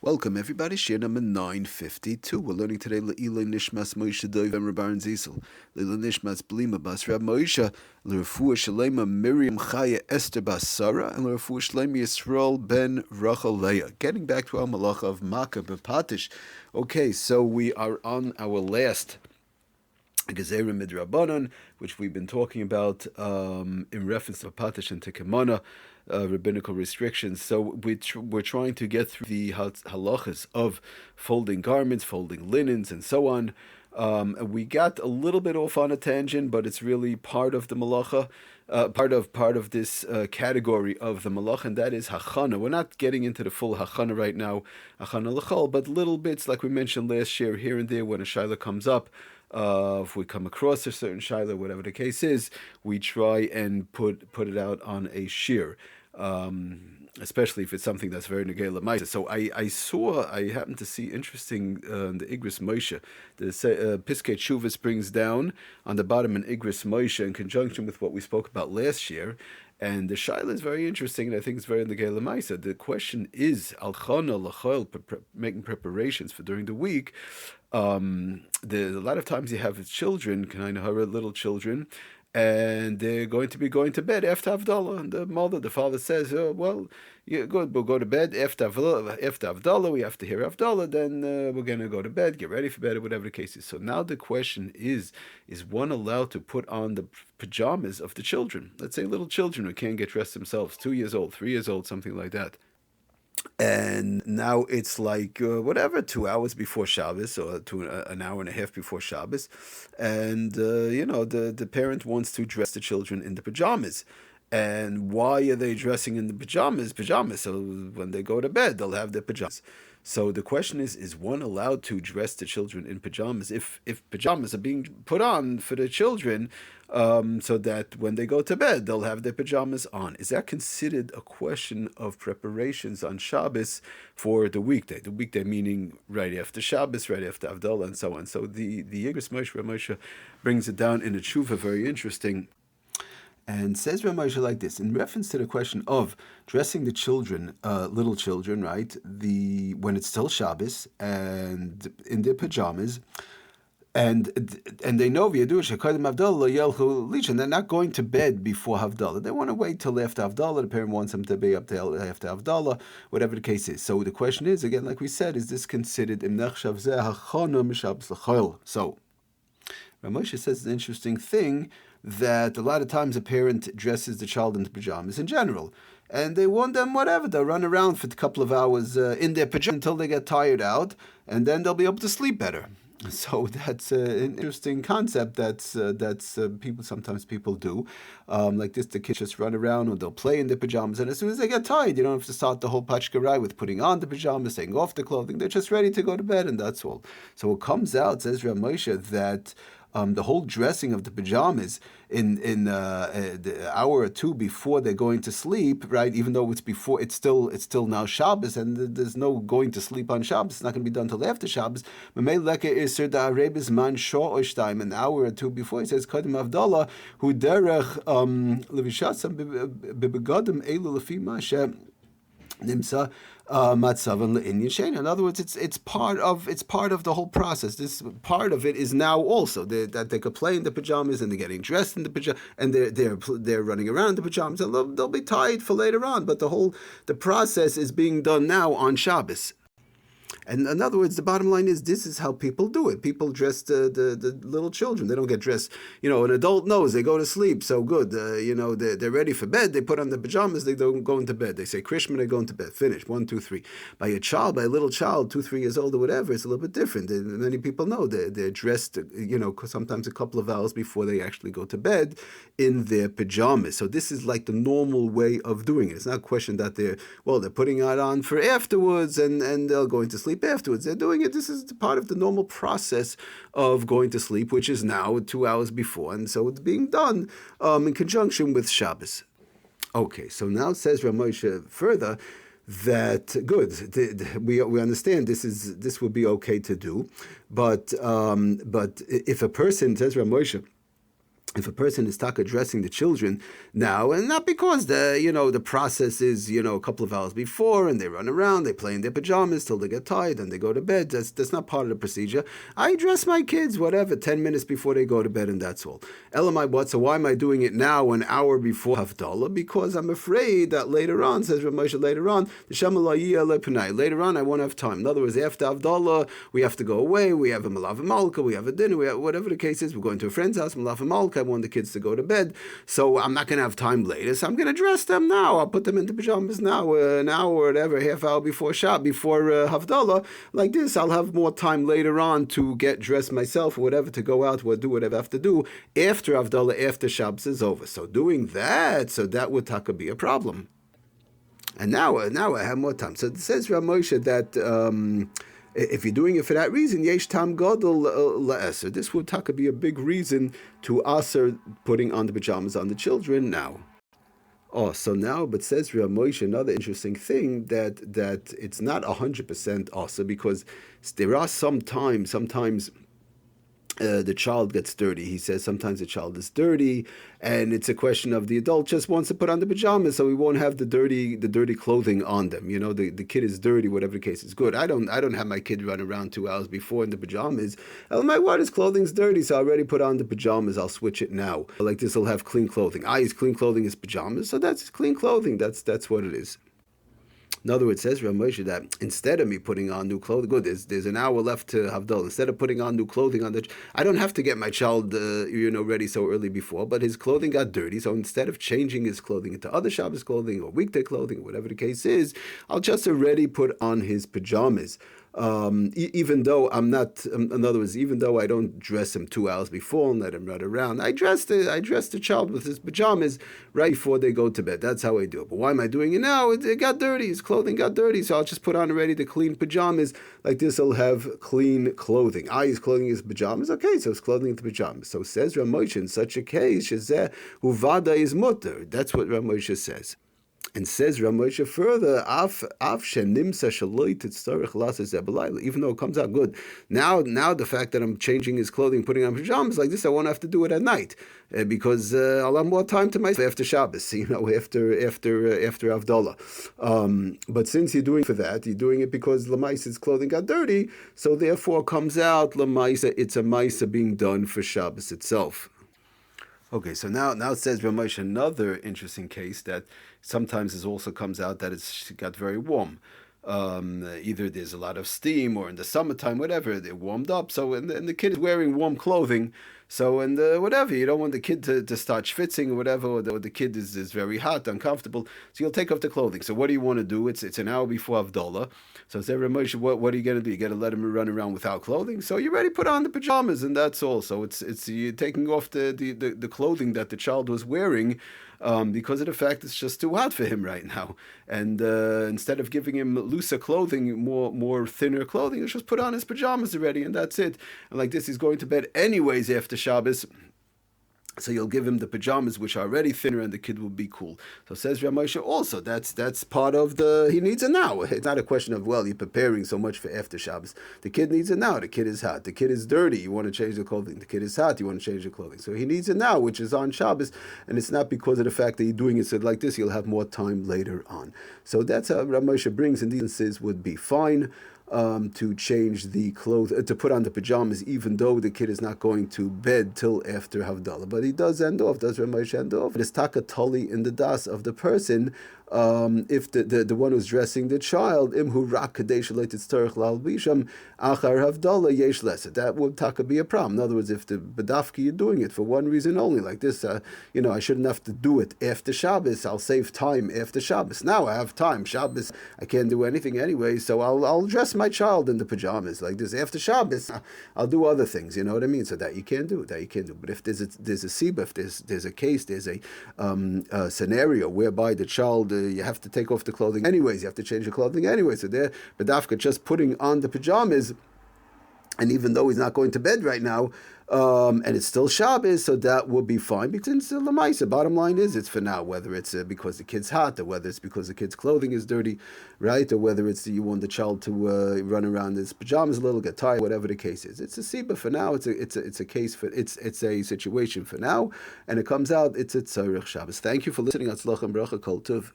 Welcome everybody, share number 952. We're learning today Le'iloi Nishmas Moshe Dov and Rabban Zisel. Le'iloi Nishmas Blima Bas Rab Moshe, L'Refuah Shalema Miriam Chaya Esther Bas Sarah, and L'Refuah Shalema Yisrael Ben Rachel Leah. Getting back to our malacha of MAKEH B'PATISH. Okay, so we are on our last Gezerah Midrabanan, which we've been talking about in reference to Patish and Tekemana, rabbinical restrictions. So we're trying to get through the halachas of folding garments, folding linens, and so on. We got a little bit off on a tangent, but it's really part of the malacha, part of this category of the malacha, and that is hachana. We're not getting into the full hachana right now, hachana l'chol, but little bits like we mentioned last year, here and there when a shaila comes up. If we come across a certain shaila, whatever the case is, we try and put it out on a SHIUR. Especially if it's something that's very negay l'maisa. So I happened to see interesting the Igris Moshe, the Piskei Teshuvos brings down on the bottom an Igris Moshe in conjunction with what we spoke about last year. And the shaila is very interesting, and I think it's very negay l'maisa. The question is alchana l'chol, making preparations for during the week. A lot of times you have children, little children, and they're going to be going to bed after Havdalah. And the father says, "Oh, well, yeah, good, we'll go to bed after Havdalah. We have to hear Havdalah, then we're going to go to bed, get ready for bed, or whatever the case is." So now the question is one allowed to put on the pajamas of the children? Let's say little children who can't get dressed themselves, 2 years old, 3 years old, something like that. And now it's like 2 hours before Shabbos, or an hour and a half before Shabbos, and the parent wants to dress the children in the pajamas. And why are they dressing in the pajamas? So when they go to bed, they'll have their pajamas. So the question is one allowed to dress the children in pajamas if pajamas are being put on for the children, so that when they go to bed, they'll have their pajamas on? Is that considered a question of preparations on Shabbos for the weekday? The weekday meaning right after Shabbos, right after Havdalah, and so on. So the Igris Moshe brings it down in a tshuva, very interesting. And says Ramosha like this, in reference to the question of dressing the children, little children, right? When it's still Shabbos and in their pajamas, and they know and they're not going to bed before Havdalah. They want to wait till after Havdalah. The parent wants them to be up till after Havdalah, whatever the case is. So the question is, again, like we said, is this considered So Ramosha says an interesting thing, that a lot of times a parent dresses the child in pajamas in general, and they want them they'll run around for a couple of hours in their pajamas until they get tired out, and then they'll be able to sleep better. So that's an interesting concept that's sometimes people do. Like this, the kids just run around or they'll play in their pajamas, and as soon as they get tired, you don't have to start the whole pachkarai with putting on the pajamas, taking off the clothing. They're just ready to go to bed, and that's all. So it comes out, says Ramosha, that the whole dressing of the pajamas in the hour or two before they're going to sleep, right? Even though it's before, it's still now Shabbos, and there's no going to sleep on Shabbos. It's not going to be done till after Shabbos. An hour or two before, he says Kadim Avdallah hu derech levishatzam bebegadim elu lefi mashe nimsa matzavan le'inyan sheina. In other words, it's part of the whole process. This part of it is now also that they could play in the pajamas, and they're getting dressed in the pajamas, and they're running around in the pajamas, and they'll be tired for later on. But the process is being done now on Shabbos. And in other words, the bottom line is, this is how people do it. People dress the little children. They don't get dressed. An adult knows they go to sleep. So good. They're ready for bed. They put on the pajamas. They don't go into bed. They say Krishma, they go into bed. Finish. 1, 2, 3. By a little child, 2, 3 years old or whatever, it's a little bit different. Many people know they're dressed, sometimes a couple of hours before they actually go to bed in their pajamas. So this is like the normal way of doing it. It's not a question that they're putting it on for afterwards, and they'll go into sleep afterwards. They're doing it. This is part of the normal process of going to sleep, which is now 2 hours before, and so it's being done in conjunction with Shabbos. Okay, so now it says Ramosha further that good. We understand this would be okay to do, but if a person, says Ramosha, if a person is addressing the children now, and not because the process is a couple of hours before, and they run around, they play in their pajamas till they get tired, and they go to bed. That's not part of the procedure. I dress my kids 10 minutes before they go to bed, and that's all. Elamai what? So why am I doing it now, an hour before Havdalah? Because I'm afraid that later on, says Rav Moshe, later on I won't have time. In other words, after Havdalah, we have to go away. We have a malav malka, we have a dinner, whatever the case is. We're going to a friend's house, malav malka. I want the kids to go to bed, so I'm not going to have time later, so I'm going to dress them now. I'll put them into pajamas now, an hour or whatever, half hour before Havdalah. Like this, I'll have more time later on to get dressed myself or whatever, to go out or do whatever I have to do after Havdalah, after Shabbos is over. So doing that, so that would be a problem. And now I have more time. So it says Rav Moshe that if you're doing it for that reason, yesh tam gadol la'aser. This would be a big reason to aser putting on the pajamas on the children now. Oh, so now, but says Rav Moshe, another interesting thing, that it's not 100% aser, because there are sometimes the child gets dirty. He says sometimes the child is dirty, and it's a question of the adult just wants to put on the pajamas, so we won't have the dirty clothing on them. The kid is dirty, whatever the case is good. I don't have my kid run around 2 hours before in the pajamas. My what, his clothing's dirty, so I already put on the pajamas. I'll switch it now. Like this, will have clean clothing. His clean clothing is pajamas, so that's clean clothing. That's what it is. In other words, says Rav Moshe that instead of me putting on new clothing, good, there's an hour left to Havdalah. Instead of putting on new clothing I don't have to get my child ready so early before, but his clothing got dirty. So instead of changing his clothing into other Shabbos clothing or weekday clothing, or whatever the case is, I'll just already put on his pajamas. Even though I'm not, in other words, even though I don't dress him 2 hours before and let him run around, I dress the child with his pajamas right before they go to bed. That's how I do it. But why am I doing it now? It got dirty. His clothing got dirty, so I'll just put on already the clean pajamas. Like this, I'll have clean clothing. His clothing is pajamas. Okay, so it's clothing into pajamas. So says Rav Moshe, in such a case, shezeh uvada is mutter. That's what Rav Moshe says. And says Rav Moshe further, even though it comes out good. Now the fact that I'm changing his clothing, putting on pajamas like this, I won't have to do it at night, because I'll have more time to myself after Shabbos, after Havdalah. But since you're doing it because Lamaisa's clothing got dirty, so therefore comes out Lamaisa, it's a Maisa being done for Shabbos itself. Okay, so now it says Rav Moshe, another interesting case that sometimes it also comes out that it's got very warm. Either there's a lot of steam, or in the summertime, whatever, they're warmed up. So and the kid is wearing warm clothing. So whatever, you don't want the kid to start schwitzing or whatever, or the kid is very hot, uncomfortable. So you'll take off the clothing. So what do you want to do? It's an hour before Havdalah. So say, Rav Moshe, what are you going to do? You got to let him run around without clothing. So you already put on the pajamas, and that's all. So it's you taking off the clothing that the child was wearing. Because of the fact it's just too hot for him right now, and instead of giving him looser clothing, more thinner clothing, he'll just put on his pajamas already, and that's it. And like this, he's going to bed anyways after Shabbos. So you'll give him the pajamas, which are already thinner, and the kid will be cool. So says Rav Moshe also, that's part of he needs it now. It's not a question of, you're preparing so much for after Shabbos. The kid needs it now. The kid is hot. The kid is dirty. You want to change the clothing. The kid is hot. You want to change the clothing. So he needs it now, which is on Shabbos, and it's not because of the fact that you're doing it so like this, you'll have more time later on. So that's how Rav Moshe brings, and these instances would be fine. To change the clothes, to put on the pajamas, even though the kid is not going to bed till after Havdalah. But he does end off, does Rav Moshe end off? It is taka tali in the das of the person, if the one who's dressing the child, imhu rak kadesh leited tzarich lalbisham achar Havdalah yesh lesser. That would taka be a problem. In other words, if the bedafki you're doing it for one reason only, like this, I shouldn't have to do it after Shabbos. I'll save time after Shabbos. Now I have time. Shabbos, I can't do anything anyway, so I'll dress my child in the pajamas like this. After Shabbos, I'll do other things. You know what I mean? So that you can't do. But if there's a siba, if there's a case, there's a scenario whereby the child you have to take off the clothing anyways. You have to change the clothing anyway. So there, Badafka just putting on the pajamas and even though he's not going to bed right now, and it's still Shabbos, so that will be fine. Because it's Lamaisa. Bottom line is, it's for now. Whether it's because the kid's hot, or whether it's because the kid's clothing is dirty, right? Or whether it's you want the child to run around in his pajamas a little, get tired, whatever the case is. It's a siba for now. It's a case for it's a situation for now, and it comes out. It's a tzarich Shabbos. Thank you for listening. Atzlach and bracha kol tov.